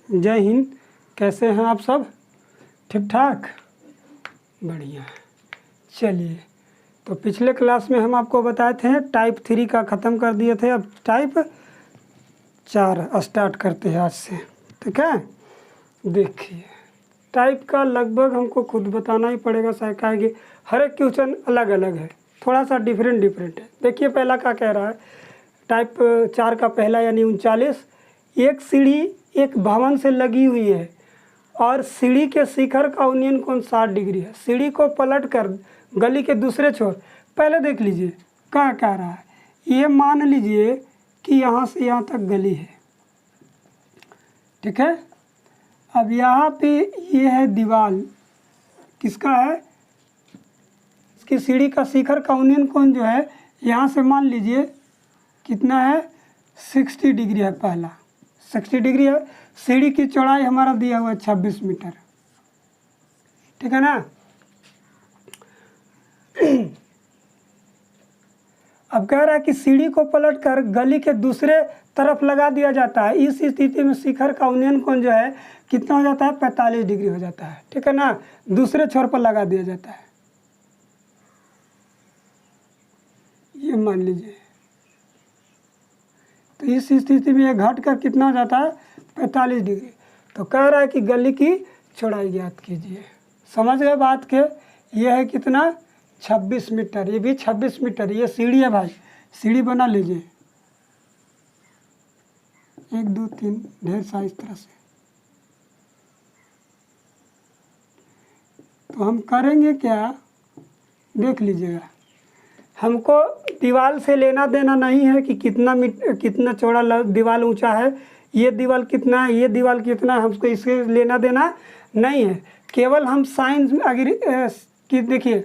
जय हिंद। कैसे हैं आप सब? ठीक ठाक, बढ़िया। चलिए, तो पिछले क्लास में हम आपको बताए थे टाइप 3 का ख़त्म कर दिए थे। अब टाइप 4 स्टार्ट करते हैं आज से। ठीक है, देखिए टाइप का लगभग हमको खुद बताना ही पड़ेगा, शायद कि हर एक क्वेश्चन अलग अलग है, थोड़ा सा डिफरेंट है। देखिए पहला क्या कह रहा है, टाइप 4 का पहला यानी 39। एक सीढ़ी एक भवन से लगी हुई है और सीढ़ी के शिखर का उन्नयन कोण 60 डिग्री है। सीढ़ी को पलट कर गली के दूसरे छोर, पहले देख लीजिए क्या कह रहा है। ये मान लीजिए कि यहाँ से यहाँ तक गली है, ठीक है। अब यहाँ पे ये है दीवार, किसका है? इसकी सीढ़ी का शिखर का उन्नयन कोण जो है यहाँ से मान लीजिए कितना है, 60 डिग्री है। पहला 60 डिग्री है। सीढ़ी की चौड़ाई हमारा दिया हुआ है 26 मीटर, ठीक है ना। अब कह रहा है कि सीढ़ी को पलटकर गली के दूसरे तरफ लगा दिया जाता है। इस स्थिति में शिखर का उन्नयन कोण जो है कितना हो जाता है, 45 डिग्री हो जाता है, ठीक है ना। दूसरे छोर पर लगा दिया जाता है, ये मान लीजिए। तो इस स्थिति में ये घट कर कितना हो जाता है, 45 डिग्री। तो कह रहा है कि गली की चौड़ाई ज्ञात कीजिए। समझ गए बात के? ये है कितना, 26 मीटर। ये भी 26 मीटर। ये सीढ़ी है भाई, सीढ़ी बना लीजिए, 1 2 3 ढेर सा इस तरह से। तो हम करेंगे क्या, देख लीजिएगा। हमको दीवार से लेना देना नहीं है कि कितना चौड़ा दीवार ऊंचा है, ये दीवार कितना है, ये दीवार कितना है, हमको इससे लेना देना नहीं है। केवल हम साइंस अगर कि देखिए,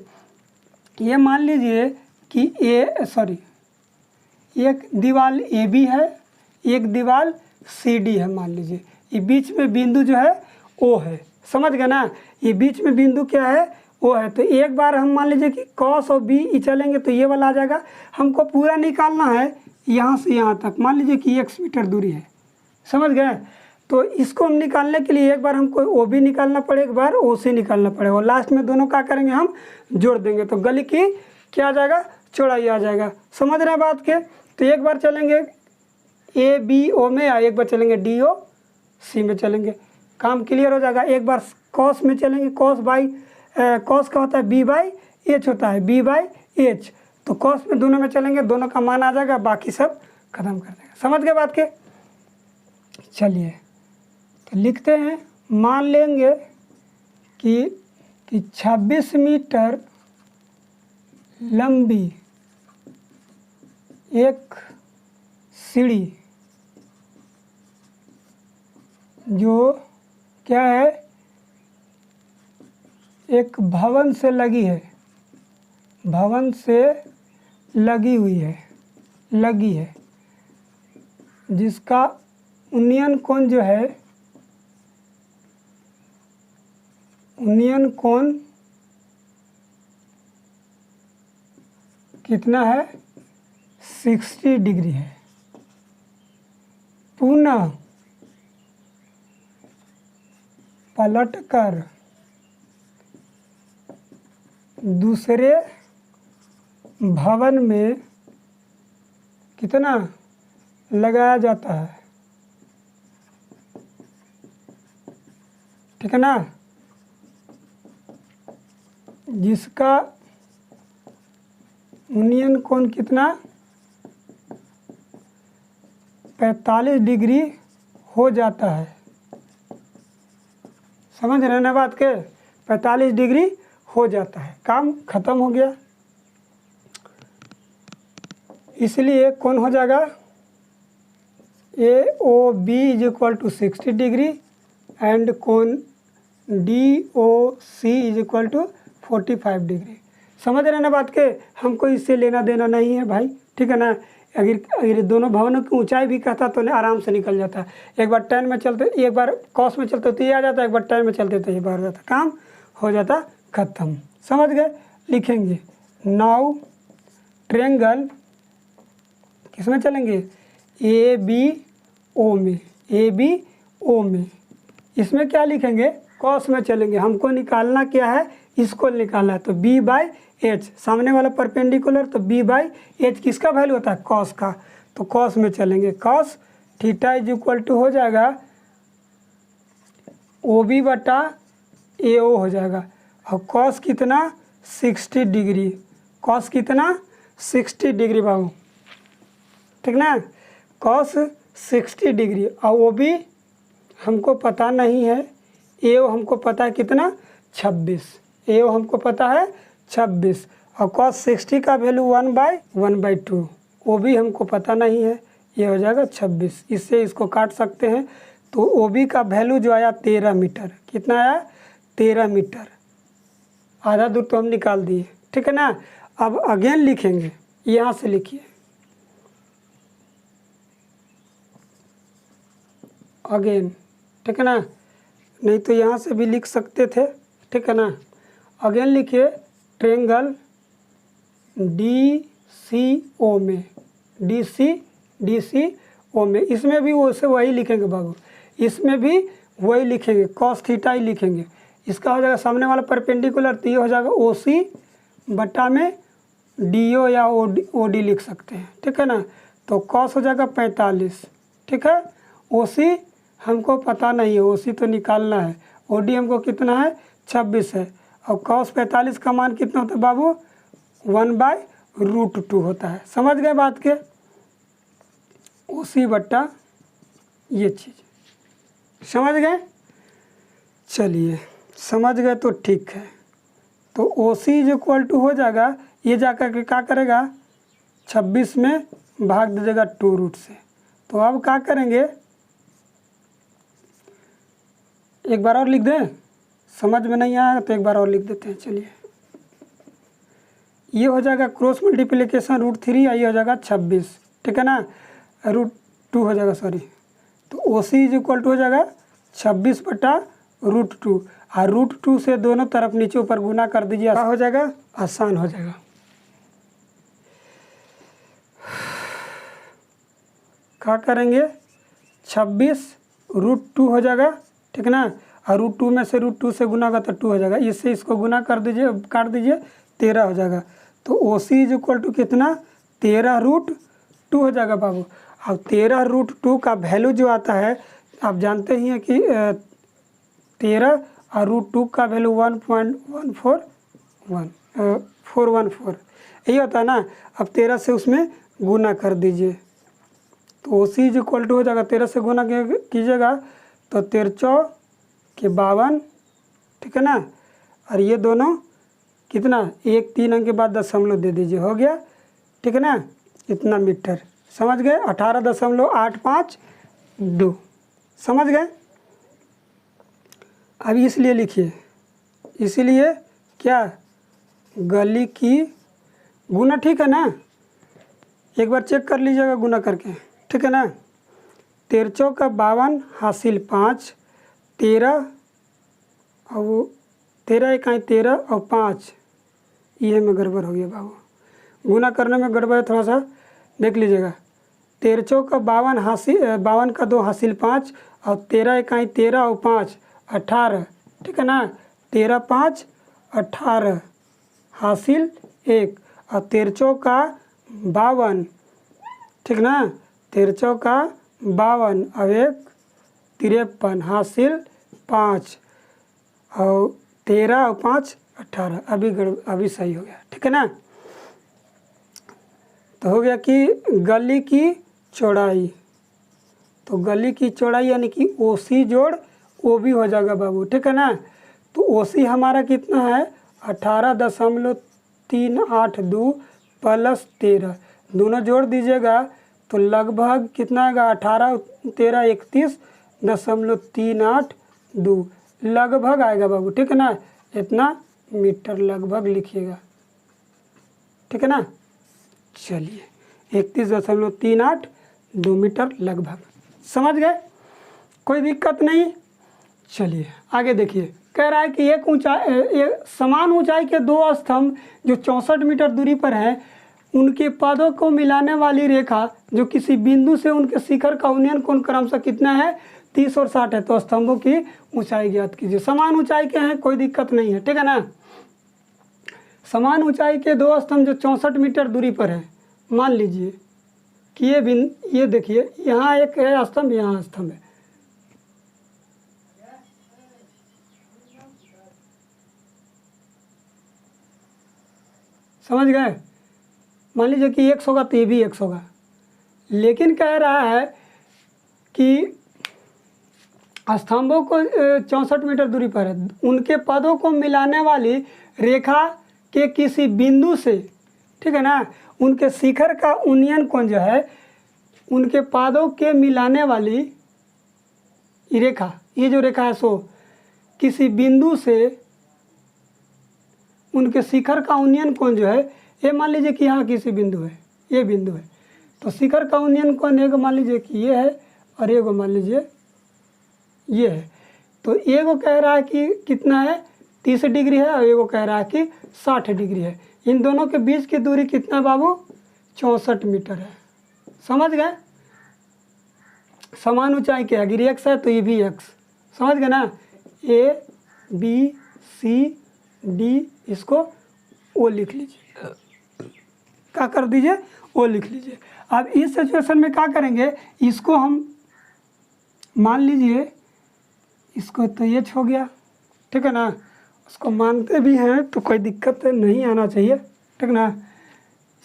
ये मान लीजिए कि एक दीवार ए बी है, एक दीवार सी डी है। मान लीजिए ये बीच में बिंदु जो है ओ है, समझ गए ना। ये बीच में बिंदु क्या है, ओ है। तो एक बार हम मान लीजिए कि कॉस और बी चलेंगे तो ये वाला आ जाएगा। हमको पूरा निकालना है यहाँ से यहाँ तक, मान लीजिए कि 1 मीटर दूरी है, समझ गए। तो इसको हम निकालने के लिए एक बार हमको ओ बी निकालना पड़ेगा, एक बार ओ सी निकालना पड़ेगा, और लास्ट में दोनों क्या करेंगे, हम जोड़ देंगे। तो गली की क्या आ जाएगा, चौड़ाई आ जाएगा। समझ रहे हैं बात के? तो एक बार चलेंगे ए बी ओ में, या एक बार चलेंगे डी ओ सी में चलेंगे, काम क्लियर हो जाएगा। एक बार कॉस में चलेंगे, कॉस का होता है बी बाई एच होता है, बी बाई एच। तो कॉस में दोनों में चलेंगे, दोनों का मान आ जाएगा, बाकी सब खत्म कर देगा। समझ गए बात के? चलिए तो लिखते हैं, मान लेंगे कि 26 मीटर लंबी एक सीढ़ी जो क्या है, एक भवन से लगी है, भवन से लगी हुई है, लगी है, जिसका उन्नयन कोण जो है, उन्नयन कोण कितना है, 60 डिग्री है। पुनः पलटकर दूसरे भवन में कितना लगाया जाता है, ठीक है ना, जिसका उन्नयन कोण कितना, 45 डिग्री हो जाता है। समझ रहे ना बात के? 45 डिग्री हो जाता है, काम खत्म हो गया। इसलिए कौन हो जाएगा, A O B is equal to 60 degree and कोण D O C is equal to 45 degree. समझ रहे ना बात के? हमको इससे लेना देना नहीं है भाई, ठीक है ना। अगर दोनों भवनों की ऊंचाई भी कहता तो आराम से निकल जाता। एक बार tan में चलते, एक बार cos में चलते तो ये आ जाता, एक बार tan में चलते तो ये बाहर जाता, काम हो जाता खत्म। समझ गए? लिखेंगे नाउ ट्रायंगल किस में चलेंगे, ए बी ओ में, ए बी ओ में इसमें क्या लिखेंगे, कॉस में चलेंगे। हमको निकालना क्या है, इसको निकालना है। तो b बाई एच, सामने वाला परपेंडिकुलर, तो b बाई एच किसका वैल्यू होता है, कॉस का। तो कॉस में चलेंगे, cos theta is equal to हो जाएगा ओ बी बटा ए ओ हो जाएगा। और कॉस कितना 60 डिग्री, कॉस कितना 60 डिग्री बाबू, ठीक ना। कॉस 60 डिग्री और वो भी हमको पता नहीं है, ए ओ हमको पता है कितना 26, ए ओ हमको पता है 26। और कॉस 60 का वैल्यू 1/2, वो भी हमको पता नहीं है, ये हो जाएगा 26। इससे इसको काट सकते हैं। तो ओ बी का वैल्यू जो आया 13 मीटर, कितना आया 13 मीटर, आधा दूर तो हम निकाल दिए, ठीक है ना। अब अगेन लिखेंगे, यहाँ से लिखिए अगेन, ठीक है ना, नहीं तो यहाँ से भी लिख सकते थे, ठीक है ना। अगेन लिखिए ट्रेंगल डी सी ओ में, डी सी ओ में, इसमें भी वैसे वही लिखेंगे बाबू, इसमें भी वही लिखेंगे, कॉस थीटा ही लिखेंगे। इसका हो जाएगा सामने वाला परपेंडिकुलर, तो ये हो जाएगा ओ सी बटा में डी ओ या ओ डी लिख सकते हैं, ठीक है ना। तो कॉस हो जाएगा 45, ठीक है। ओ सी हमको पता नहीं है, ओ सी तो निकालना है। ओ डी हमको कितना है 26 है। और कॉस 45 का मान कितना होता है बाबू 1/√2 होता है। समझ गए बात के, ओ सी बट्टा ये चीज़, समझ गए। चलिए समझ गए तो ठीक है। तो ओ सी इज इक्वल टू हो जाएगा, ये जाकर के क्या करेगा 26 में भाग दीजिएगा 2 से। तो अब क्या करेंगे, एक बार और लिख दें, समझ में नहीं आया तो एक बार और लिख देते हैं। चलिए ये हो जाएगा क्रॉस मल्टीप्लिकेशन √3, ये हो जाएगा 26, ठीक है ना, √2 हो जाएगा, सॉरी। तो ओ सी इज इक्वल टू हो जाएगा 26 बटा √2, और √2 से दोनों तरफ नीचे ऊपर गुना कर दीजिए, क्या हो जाएगा, आसान हो जाएगा। क्या करेंगे 26 √2 हो जाएगा, ठीक ना, और √2 में से √2 से गुना होगा तो 2 हो जाएगा। इससे इसको गुना कर दीजिए, काट दीजिए, 13 हो जाएगा। तो ओ सी इज इक्वल टू कितना 13√2 हो जाएगा बाबू। अब 13√2 का वैल्यू जो आता है आप जानते ही हैं कि 13 और √2 का वैल्यू 1.414 यही होता है ना। अब 13 से उसमें गुना कर दीजिए, तो ओ सी इज इक्वल टू हो जाएगा 13 से गुना कीजिएगा तो 13 के 52, ठीक है ना। और ये दोनों कितना 1 3 अंक के बाद दशमलव दे दीजिए, हो गया, ठीक है ना, इतना मीटर। समझ गए, 18.852, समझ गए। अब इसलिए लिखिए, इसीलिए क्या गली की गुना, ठीक है ना, एक बार चेक कर लीजिएगा गुना करके, ठीक है ना। 13 का 52 हासिल 5, 13 और 13 इकाई 13 और 5, ये में गड़बड़ हो गया बाबू, गुना करने में गड़बड़ है, थोड़ा सा देख लीजिएगा। 13 का 52 हासिल 52 का 2 हासिल 5 और 13 इकाई 13 और 5 18, ठीक है ना। 13 5 18 हासिल 1 और 13 का 52, ठीक ना, 13 का 52 और 1 53 हासिल 5 और 13 और 5 18, अभी सही हो गया, ठीक है ना। तो हो गया कि गली की चौड़ाई, तो गली की चौड़ाई यानी कि ओ सी जोड़ ओ बी हो जाएगा बाबू, ठीक है ना। तो ओ सी हमारा कितना है 18.382 प्लस 13, दोनों जोड़ दीजिएगा तो लगभग कितना आएगा 18 13 31.382 लगभग आएगा बाबू, ठीक है ना। इतना मीटर लगभग लिखिएगा, ठीक है ना। चलिए 31.382 मीटर लगभग, समझ गए, कोई दिक्कत नहीं। चलिए आगे देखिए, कह रहा है कि एक समान ऊंचाई के दो स्तंभ जो 64 मीटर दूरी पर हैं, उनके पदों को मिलाने वाली रेखा जो किसी बिंदु से उनके शिखर का उन्नयन कोण क्रमशः कितना है 30 और 60 है, तो स्तंभों की ऊंचाई ज्ञात कीजिए। समान ऊंचाई के हैं, कोई दिक्कत नहीं है, ठीक है ना। समान ऊंचाई के दो स्तंभ जो 64 मीटर दूरी पर है, मान लीजिए कि ये देखिए यहाँ एक है स्तंभ, यहाँ स्तंभ है। समझ गए। मान लीजिए कि x होगा तो ये भी x होगा, लेकिन कह रहा है कि स्तंभों को 64 मीटर दूरी पर है, उनके पदों को मिलाने वाली रेखा के किसी बिंदु से, ठीक है ना, उनके शिखर का उन्नयन कोण जो है, उनके पादों के मिलाने वाली रेखा, ये जो रेखा है सो किसी बिंदु से उनके शिखर का उन्नयन कोण जो है, ये मान लीजिए कि यहाँ किसी बिंदु है, ये बिंदु है, तो शिखर का उन्नयन कोण एक मान लीजिए कि ये है और एक मान लीजिए ये है। तो एक कह रहा है कि कितना है 30 डिग्री है और एक कह रहा है कि 60 डिग्री है। इन दोनों के बीच की दूरी कितना बाबू 64 मीटर है। समझ गए। समान ऊंचाई के अगर x है तो ये भी x, समझ गए ना। A B C D इसको O लिख लीजिए, क्या कर दीजिए O लिख लीजिए। अब इस सिचुएशन में क्या करेंगे, इसको हम मान लीजिए, इसको तो ये हो गया, ठीक है ना, उसको मानते भी हैं तो कोई दिक्कत नहीं आना चाहिए, ठीक ना।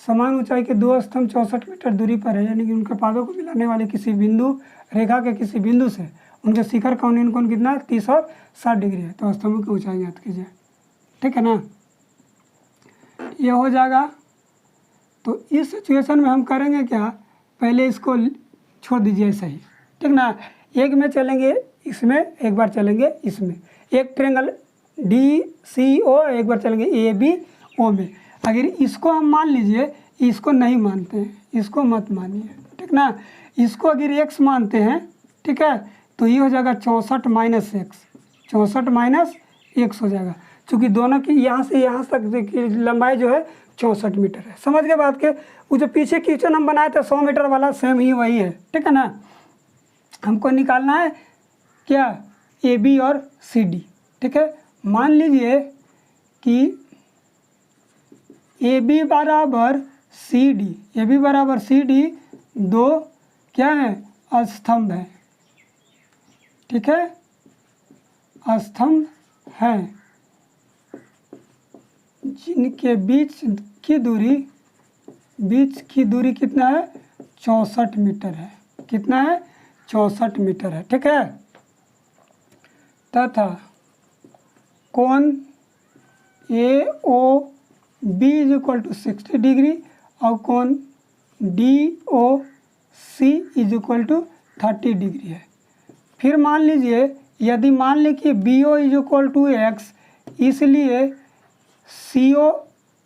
समान ऊंचाई के दो स्तंभ 64 मीटर दूरी पर है, यानी कि उनके पादों को मिलाने वाले किसी बिंदु रेखा के किसी बिंदु से उनके शिखर का उन्नयन कोण कितना है 30 और 60 डिग्री है। तो स्तंभों की ऊंचाई ज्ञात कीजिए, ठीक है ना। ये हो जाएगा। तो इस सिचुएशन में हम करेंगे क्या, पहले इसको छोड़ दीजिए ऐसा ही, ठीक ना। एक में चलेंगे इसमें, एक बार चलेंगे इसमें, एक ट्रायंगल DCO, एक बार चलेंगे ABO में। अगर इसको हम मान लीजिए, इसको नहीं मानते हैं, इसको मत मानिए, ठीक ना। इसको अगर x मानते हैं, ठीक है, तो ये हो जाएगा 64 माइनस x, 64 माइनस x हो जाएगा, क्योंकि दोनों की यहाँ से यहाँ तक की लंबाई जो है 64 मीटर है। समझ गए बात के। वो जो पीछे क्वेश्चन हम बनाए थे 100 मीटर वाला, सेम ही वही है, ठीक है ना। हमको निकालना है क्या, AB और CD, ठीक है। मान लीजिए कि AB बराबर CD, AB बराबर CD दो क्या है स्तंभ है, ठीक है, स्तंभ है जिनके बीच की दूरी कितना है 64 मीटर है, कितना है 64 मीटर है, ठीक है। तथा कोण AOB is equal to 60 degree और कोण DOC is equal to 30 degree है। फिर मान लीजिए, यदि मान लें कि BO is equal to x, इसलिए CO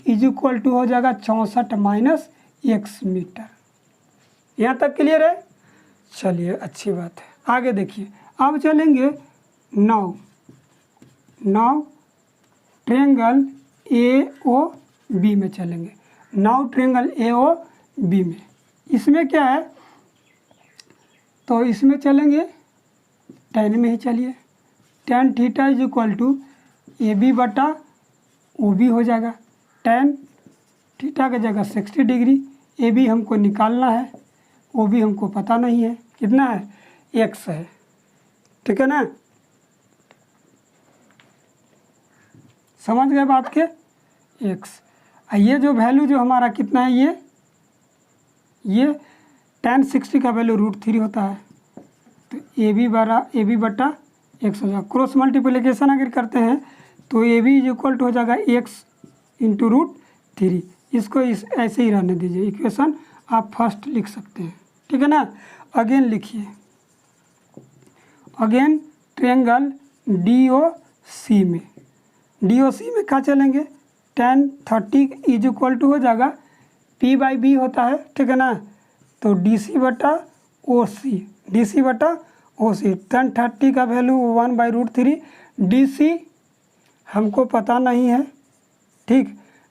इज इक्वल टू हो जाएगा 64 माइनस x मीटर। यहाँ तक क्लियर है। चलिए अच्छी बात है, आगे देखिए। अब चलेंगे नाउ ट्रायंगल AOB में चलेंगे। नाउ ट्रायंगल AOB में इसमें क्या है, तो इसमें चलेंगे tan में ही चलिए। tan theta is equal to AB बटा OB हो जाएगा। tan थीटा की जगह 60 डिग्री, AB हमको निकालना है, OB हमको पता नहीं है, कितना है x है, ठीक है ना। समझ गए बात के, x। ये जो वैल्यू जो हमारा कितना है, ये tan 60 का वैल्यू √3 होता है, तो AB बटा x हो जाएगा। क्रॉस मल्टीप्लिकेशन अगर करते हैं तो AB इज इक्वल टू हो जाएगा x इंटू √3। इसको ऐसे ही रहने दीजिए, इक्वेशन आप फर्स्ट लिख सकते हैं, ठीक है ना। अगेन लिखिए, अगेन ट्रायंगल DOC में क्या चलेंगे, tan 30 इज इक्वल टू हो जाएगा P/B होता है, ठीक है ना। तो DC बटा OC, tan 30 का वैल्यू 1/√3, DC हमको पता नहीं है, ठीक।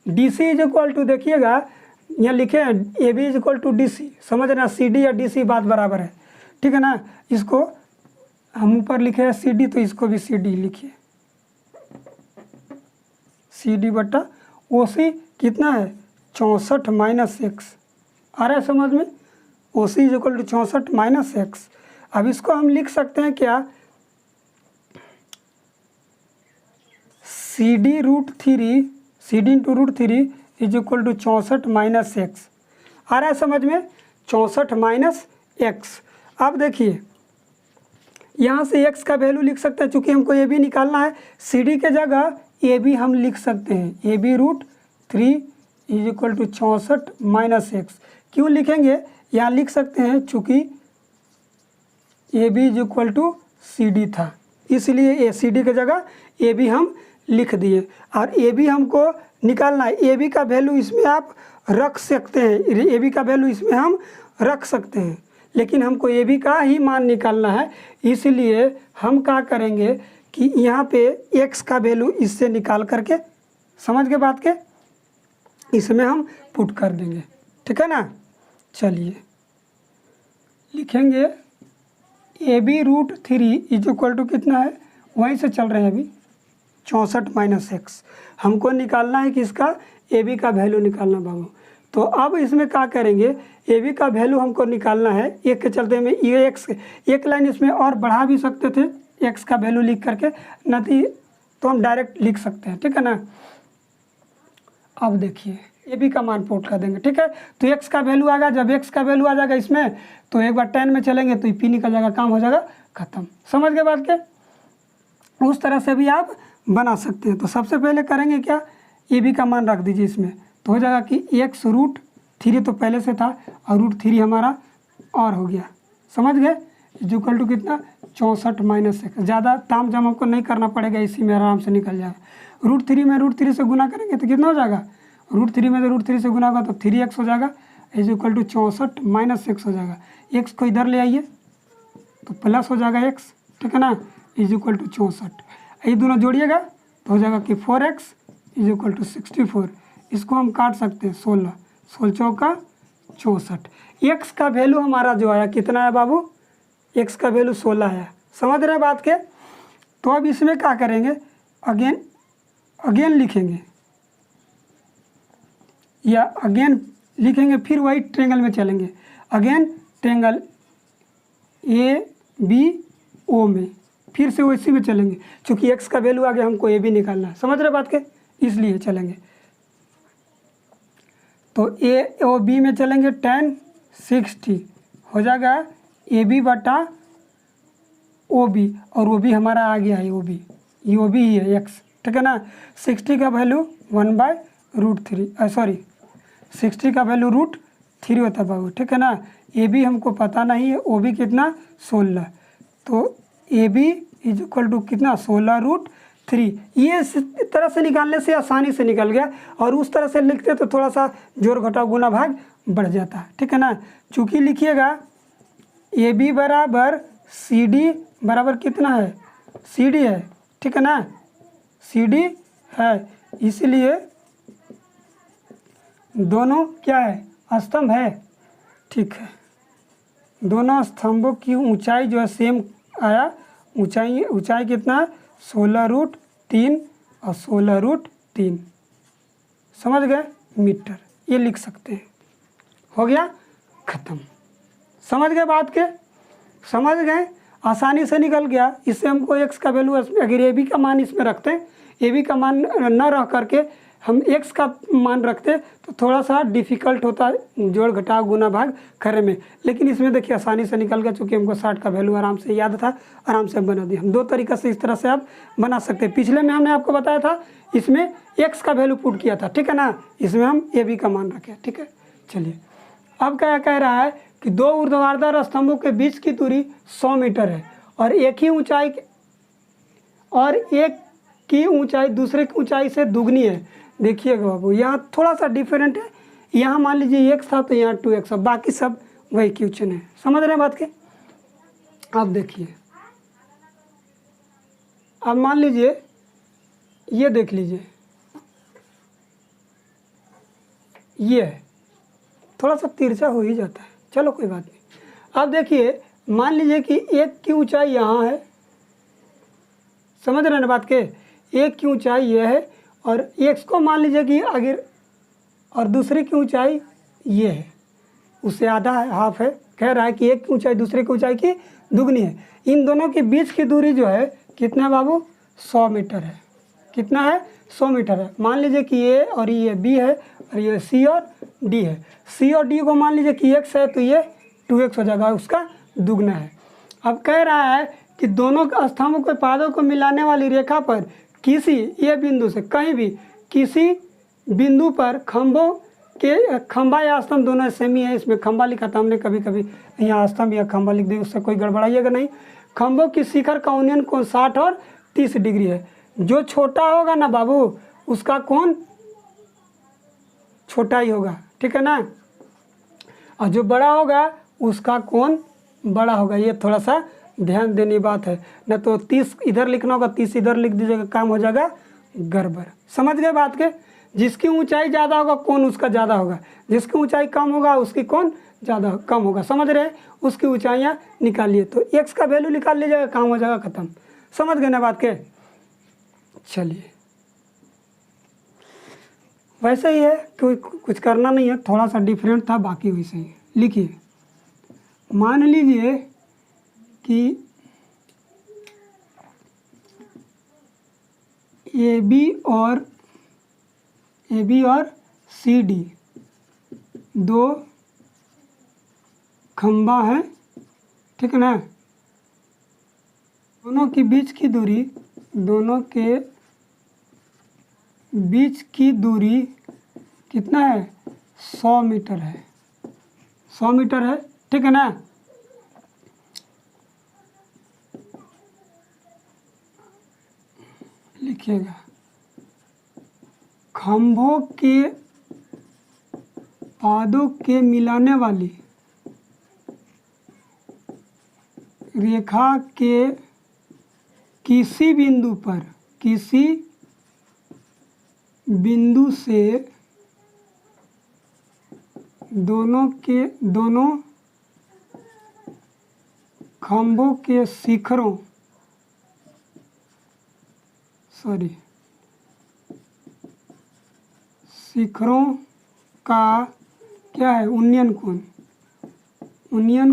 DC इज इक्वल टू देखिएगा, यहाँ लिखे हैं AB is equal to DC, समझ ना, CD या DC बात बराबर है, ठीक है ना। इसको हम ऊपर लिखे हैं सी डी, तो इसको भी सी डी लिखिए, सी डी बटा ओ सी कितना है 64 माइनस एक्स। आ रहा है समझ में, O C is equal to 64 minus x. अब इसको हम लिख सकते हैं क्या, C D root three, C D into root three is equal to 64 minus x. आ रहा है समझ में, 64 माइनस एक्स। अब देखिए यहाँ से x का वैल्यू लिख सकते हैं, चूँकि हमको ए बी निकालना है, सी डी के जगह ए बी हम लिख सकते हैं, A B root three is equal to 64 minus X. क्यों लिखेंगे, यहाँ लिख सकते हैं चूँकि A B is equal to C D था, इसलिए ए सी डी के जगह ए बी हम लिख दिए। और ए बी हमको निकालना है, ए बी का वैल्यू इसमें आप रख सकते हैं, ए बी का वैल्यू इसमें हम रख सकते हैं, लेकिन हमको ए बी का ही मान निकालना है, इसलिए हम क्या करेंगे कि यहाँ पे x का वैल्यू इससे निकाल करके, समझ के बात के, इसमें हम पुट कर देंगे, ठीक है ना। चलिए लिखेंगे A B root three is equal to कितना है, वहीं से चल रहे हैं अभी 64 माइनस एक्स। हमको निकालना है कि इसका ए बी का वैल्यू निकालना बाबू। तो अब इसमें क्या करेंगे, ए बी का वैल्यू हमको निकालना है, एक के चलते में ये एक्स, एक लाइन इसमें और बढ़ा भी सकते थे एक्स का वैल्यू लिख करके, नहीं तो हम डायरेक्ट लिख सकते हैं, ठीक है ना। अब देखिए ए बी का मान पुट कर देंगे, ठीक है। तो एक्स का वैल्यू आ गया, जब एक्स का वैल्यू आ जाएगा इसमें तो एक बार 10 में चलेंगे तो पी निकल जाएगा, काम हो जाएगा ख़त्म। समझ गए बात के, उस तरह से भी आप बना सकते हैं। तो सबसे पहले करेंगे क्या, ए बी का मान रख दीजिए इसमें, तो हो जाएगा कि एक्स रूट थ्री तो पहले से था और रूट थ्री हमारा और हो गया, समझ गए, इज इक्वल टू कितना 64 माइनस एक्स। ज़्यादा ताम झाम हमको नहीं करना पड़ेगा, इसी में आराम से निकल जाएगा। रूट थ्री से गुना करेंगे तो कितना हो जाएगा, रूट थ्री में तो रूट थ्री से गुना होगा तो 3x हो जाएगा, is equal to 64 minus X हो जाएगा। एक्स को इधर ले आइए तो प्लस हो जाएगा एक्स, ठीक है ना, इज इक्वल टू 64। ये दोनों जोड़िएगा तो हो जाएगा कि 4x इज इक्वल टू 64। इसको हम काट सकते हैं 16, 16 चौका 64। एक्स का वैल्यू हमारा जो आया कितना है बाबू, एक्स का वैल्यू 16 है, समझ रहे हैं बात के। तो अब इसमें क्या करेंगे, अगेन लिखेंगे या अगेन लिखेंगे, फिर वही ट्रेंगल में चलेंगे, again triangle A B O में फिर से वैसी में चलेंगे, क्योंकि एक्स का वैल्यू आगे हमको ए बी निकालना है, समझ रहे बात के, इसलिए चलेंगे। तो ए ओ बी में चलेंगे 10 60 हो जाएगा ए बी बटा ओ बी, और ओ बी हमारा आ गया है ओ बी, ये ओ बी ही है एक्स, ठीक है ना। 60 का वैल्यू 1/√3, सॉरी 60 का वैल्यू √3 होता है बाबू, ठीक है ना। ए बी हमको पता नहीं है, ओ बी कितना 16, तो A B is equal to कितना 16√3। ये इस तरह से निकालने से आसानी से निकल गया, और उस तरह से लिखते तो थोड़ा सा जोड़ घटाव गुना भाग बढ़ जाता है, ठीक है ना। चूँकि लिखिएगा ए बी बराबर सी डी बराबर कितना है, सी डी है, ठीक है ना, सी डी है, इसलिए दोनों क्या है स्तंभ है, ठीक है। दोनों स्तंभों की ऊंचाई जो है सेम आया, ऊंचाई कितना है 16√3 और 16√3, समझ गए मीटर, ये लिख सकते हैं, हो गया ख़त्म। समझ गए बात के, समझ गए, आसानी से निकल गया। इससे हमको एक्स का वैल्यू, अगर ए बी का मान इसमें रखते हैं, ए बी का मान न रख करके हम एक्स का मान रखते तो थोड़ा सा डिफ़िकल्ट होता है जोड़ घटाव गुना भाग करने में, लेकिन इसमें देखिए आसानी से निकल गया, चूँकि हमको 60 का वैल्यू आराम से याद था, आराम से बना दिया। हम दो तरीक़ा से इस तरह से आप बना सकते हैं। पिछले में हमने आपको बताया था, इसमें एक्स का वैल्यू पुट किया था, ठीक है ना, इसमें हम ए बी का मान रखें, ठीक है। चलिए अब क्या कह रहा है कि दो ऊर्ध्वाधर स्तंभों के बीच की दूरी 100 मीटर है, और एक की ऊंचाई दूसरे की ऊंचाई से दुगनी है। देखिएगा बाबू, यहाँ थोड़ा सा डिफरेंट है, यहाँ मान लीजिए एक्स था तो यहाँ 2x, बाकी सब वही क्वेश्चन है, समझ रहे हैं बात के। अब देखिए, अब मान लीजिए ये देख लीजिए, ये है थोड़ा सा तिरछा हो ही जाता है, चलो कोई बात नहीं। अब देखिए मान लीजिए कि एक की ऊंचाई यहाँ है, समझ रहे हैं ना बात के, एक की ऊंचाई ये है और एक्स को मान लीजिए कि आगे, और दूसरे की ऊंचाई ये है, उससे आधा है, हाफ है। कह रहा है कि एक की ऊंचाई दूसरे की ऊंचाई की दुगनी है। इन दोनों के बीच की दूरी जो है कितना है बाबू, 100 मीटर है। कितना है, 100 मीटर है। मान लीजिए कि ए और ये बी है और ये सी और डी है। सी और डी को मान लीजिए कि एक्स है तो ये 2x हो जाएगा, उसका दुगना है। अब कह रहा है कि दोनों स्तंभों के पादों को मिलाने वाली रेखा पर किसी ये बिंदु से कहीं भी किसी बिंदु पर खंभा या स्तंभ दोनों सेम ही है। इसमें खंभा लिखा था हमने, कभी कभी यहाँ स्तंभ या खंभा लिख दिया, उससे कोई गड़बड़ाइएगा नहीं। खंभों की शिखर का उन्नयन कोण 60 और 30 डिग्री है। जो छोटा होगा ना बाबू उसका कोण छोटा ही होगा, ठीक है ना, और जो बड़ा होगा उसका कोण बड़ा होगा। ये थोड़ा सा ध्यान देने बात है, न तो 30 इधर लिखना होगा, 30 इधर लिख दीजिएगा, काम हो जाएगा गड़बड़। समझ गए बात के। जिसकी ऊंचाई ज़्यादा होगा कोण उसका ज़्यादा होगा, जिसकी ऊंचाई कम होगा उसकी कोण ज़्यादा कम होगा। समझ रहे हैं, उसकी ऊंचाइयाँ निकालिए तो एक्स का वैल्यू निकाल लीजिएगा, काम हो जाएगा ख़त्म। समझ गए ना बात के। चलिए वैसे ही है, कोई कुछ करना नहीं है, थोड़ा सा डिफरेंट था, बाकी वैसे ही। लिखिए, मान लीजिए कि ए बी और सी डी दो खंभा है, ठीक है ना। दोनों के बीच की दूरी कितना है, 100 मीटर है। 100 मीटर है, ठीक है ना। लिखिएगा, खंभों के पादों के मिलाने वाली रेखा के किसी बिंदु से दोनों खंभों के शिखरों का क्या है, उन्नयन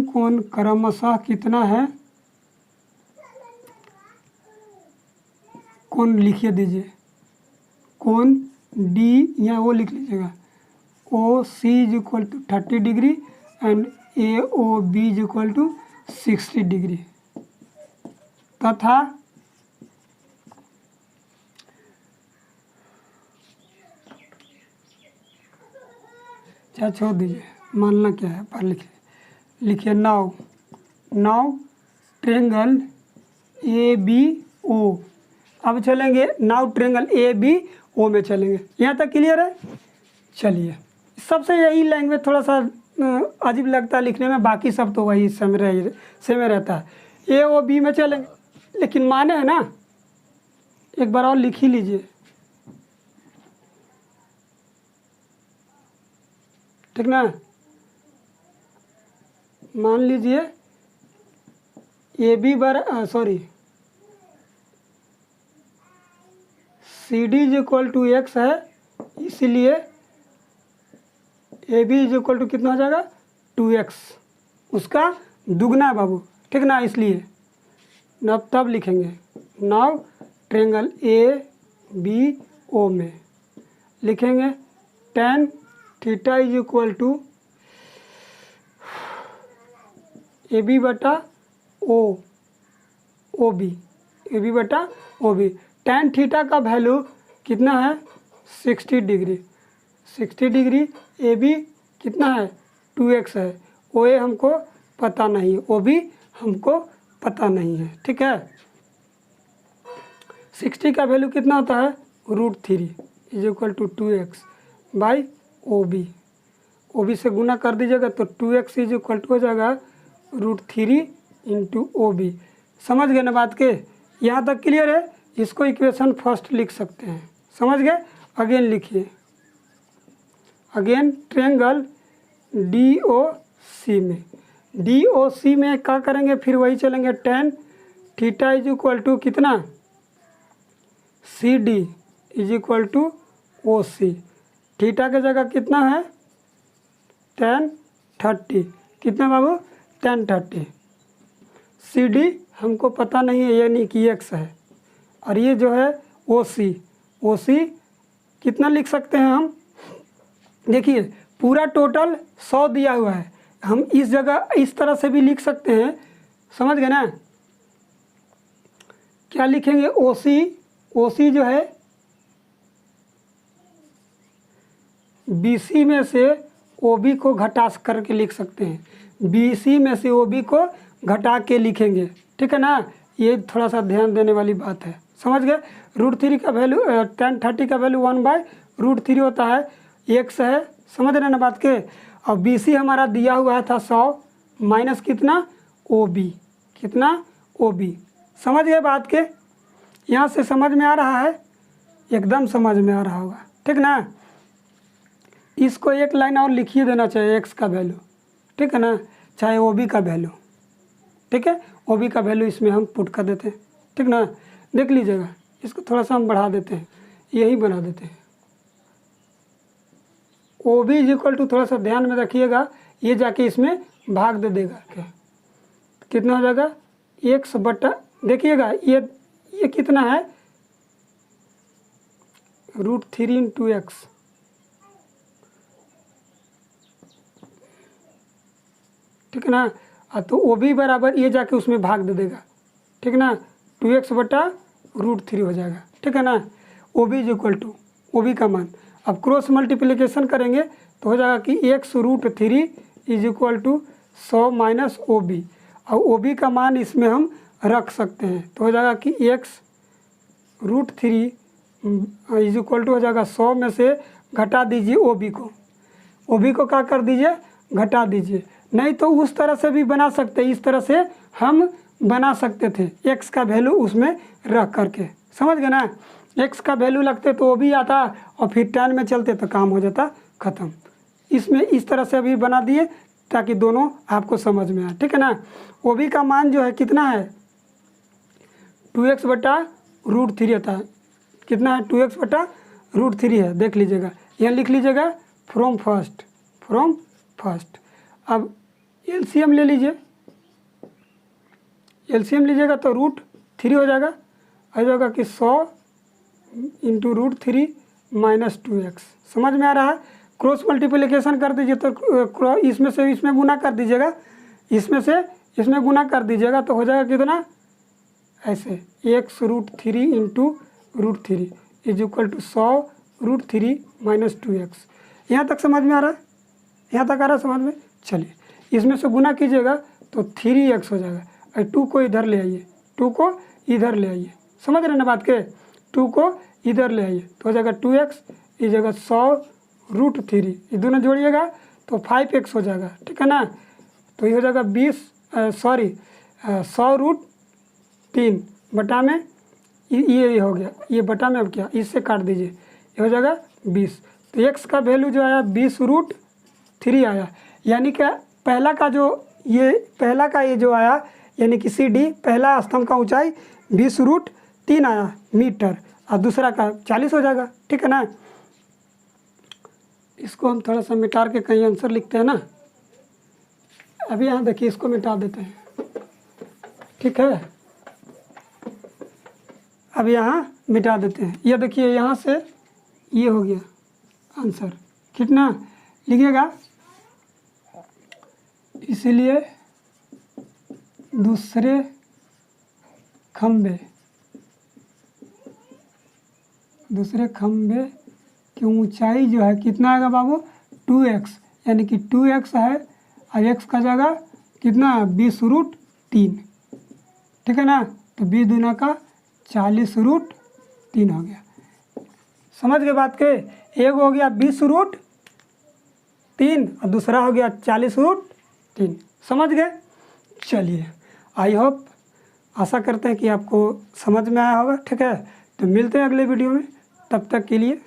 कोण क्रमशः कितना है, कोण लिखिए दीजिए, कोण डी या वो लिख लीजिएगा, O C is equal to 30 degree and A O B is equal to 60 degree तथा क्या छोड़ दीजिए, मानना क्या है पर लिखिए now triangle A B O. अब चलेंगे now triangle A B O में चलेंगे। यहाँ तक क्लियर है। चलिए, सबसे यही लैंग्वेज थोड़ा सा अजीब लगता है लिखने में, बाकी सब तो वही सेम रहता है। ए ओ बी में चलेंगे, लेकिन माने है ना, एक बार और लिख ही लीजिए, ठीक ना। मान लीजिए A B C D is equal to X है, इसीलिए A B is equal to कितना हो जाएगा, 2x, उसका दुगना है बाबू, ठीक ना। इसलिए तब लिखेंगे now triangle A B O में लिखेंगे tan theta is equal to A B बटा ओ बी। tan थीटा का वैल्यू कितना है, 60 डिग्री। 60 डिग्री ए बी कितना है, 2x है। ओ ए हमको पता नहीं है, ओ बी हमको पता नहीं है, ठीक है। 60 का वैल्यू कितना होता है, √3 is equal to 2x by O B से गुना कर दीजिएगा तो 2x इज इक्वल टू हो जाएगा √3 इंटू ओ बी। समझ गए ना बात के, यहाँ तक क्लियर है। इसको इक्वेशन फर्स्ट लिख सकते हैं, समझ गए। अगेन लिखिए, again triangle D O C में DOC में क्या करेंगे, फिर वही चलेंगे, tan theta is equal to कितना, CD is equal to OC। Theta की जगह कितना है, tan 30, कितना बाबू, tan 30। CD हमको पता नहीं है, यानी कि x है, और ये जो है OC कितना लिख सकते हैं हम, देखिए पूरा टोटल 100 दिया हुआ है, हम इस जगह इस तरह से भी लिख सकते हैं, समझ गए ना। क्या लिखेंगे, OC जो है BC में से OB को घटा करके लिख सकते हैं, BC में से OB को घटा के लिखेंगे, ठीक है ना। ये थोड़ा सा ध्यान देने वाली बात है, समझ गए। √3 का वैल्यू tan 30 का वैल्यू 1/√3 होता है, x है, समझ रहे ना बात के। और BC हमारा दिया हुआ था 100 माइनस कितना, OB, कितना, OB, समझ गए बात के। यहाँ से समझ में आ रहा है, एकदम समझ में आ रहा होगा, ठीक ना। इसको एक लाइन और लिखिए देना चाहिए, x का वैल्यू, ठीक है ना, चाहे OB का वैल्यू, ठीक है, OB का वैल्यू इसमें हम पुट कर देते हैं, ठीक ना। देख लीजिएगा, इसको थोड़ा सा हम बढ़ा देते हैं, यही बना देते हैं। OB इज इक्वल टू, थोड़ा सा ध्यान में रखिएगा, ये जाके इसमें भाग दे देगा, क्या कितना हो जाएगा, x बटा, देखिएगा ये कितना है, √3 इंटू x, ठीक है ना। तो OB बराबर ये जाके उसमें भाग दे देगा, ठीक है ना, 2x बटा √3 हो जाएगा, ठीक है ना। OB is equal to, OB का मान अब क्रॉस मल्टीप्लिकेशन करेंगे तो हो जाएगा कि x √3 is equal to 100 minus OB, और OB का मान इसमें हम रख सकते हैं, तो हो जाएगा कि x √3 इज इक्वल टू हो जाएगा 100 में से घटा दीजिए OB को क्या कर दीजिए, घटा दीजिए। नहीं तो उस तरह से भी बना सकते, इस तरह से हम बना सकते थे, x का वैल्यू उसमें रख करके, समझ गए ना। x का वैल्यू लगते तो OB आता और फिर tan में चलते तो काम हो जाता ख़त्म। इसमें इस तरह से भी बना दिए ताकि दोनों आपको समझ में आए, ठीक है ना। OB का मान जो है कितना है, 2x बटा √3 आता है, कितना है, 2x बटा √3 है, देख लीजिएगा, यहाँ लिख लीजिएगा फ्रॉम फर्स्ट। अब LCM ले लीजिए, LCM लीजिएगा तो √3 हो जाएगा, आ जाएगा कि 100 इंटू √3 माइनस 2x, समझ में आ रहा है। क्रॉस मल्टीप्लिकेशन कर दीजिए तो इसमें से इसमें गुना कर दीजिएगा, इसमें से इसमें गुना कर दीजिएगा, तो हो जाएगा कितना, ऐसे x √3 into √3 is equal to 100 √3 minus 2x। यहाँ तक समझ में आ रहा है, यहाँ तक आ रहा है समझ में। चलिए इसमें से गुना कीजिएगा तो 3x हो जाएगा, और 2 को इधर ले आइए, 2 को इधर ले आइए, समझ रहे ना बात के, 2 को इधर ले आइए तो हो जाएगा 2x, इस जगह 100 √3, ये दोनों जोड़िएगा तो 5x हो जाएगा, ठीक है ना। तो ये हो जाएगा 100 √3 बटा में ये हो गया, ये बटा में अब क्या, इससे काट दीजिए, ये हो जाएगा 20। तो x का वैल्यू जो आया 20 √3 आया, यानी कि पहला का ये जो आया, यानी कि CD पहला स्तंभ का ऊंचाई 20 √3 आया मीटर, और दूसरा का 40 हो जाएगा, ठीक है ना। इसको हम थोड़ा सा मिटा के कहीं आंसर लिखते हैं ना। अभी यहाँ देखिए, इसको मिटा देते हैं, ठीक है। अब यहाँ मिटा देते हैं, ये देखिए यहाँ से ये हो गया आंसर, कितना लिखिएगा। इसलिए दूसरे खंबे की ऊंचाई जो है कितना आएगा बाबू, 2x, यानी कि 2x है, और x का जगह कितना 20 √3, ठीक है ना। तो 20 दूना का 40 √3 हो गया, समझ गए बात के। एक हो गया 20 √3 और दूसरा हो गया 40 √3, समझ गए। चलिए, आई होप, आशा करते हैं कि आपको समझ में आया होगा, ठीक है। तो मिलते हैं अगले वीडियो में, तब तक के लिए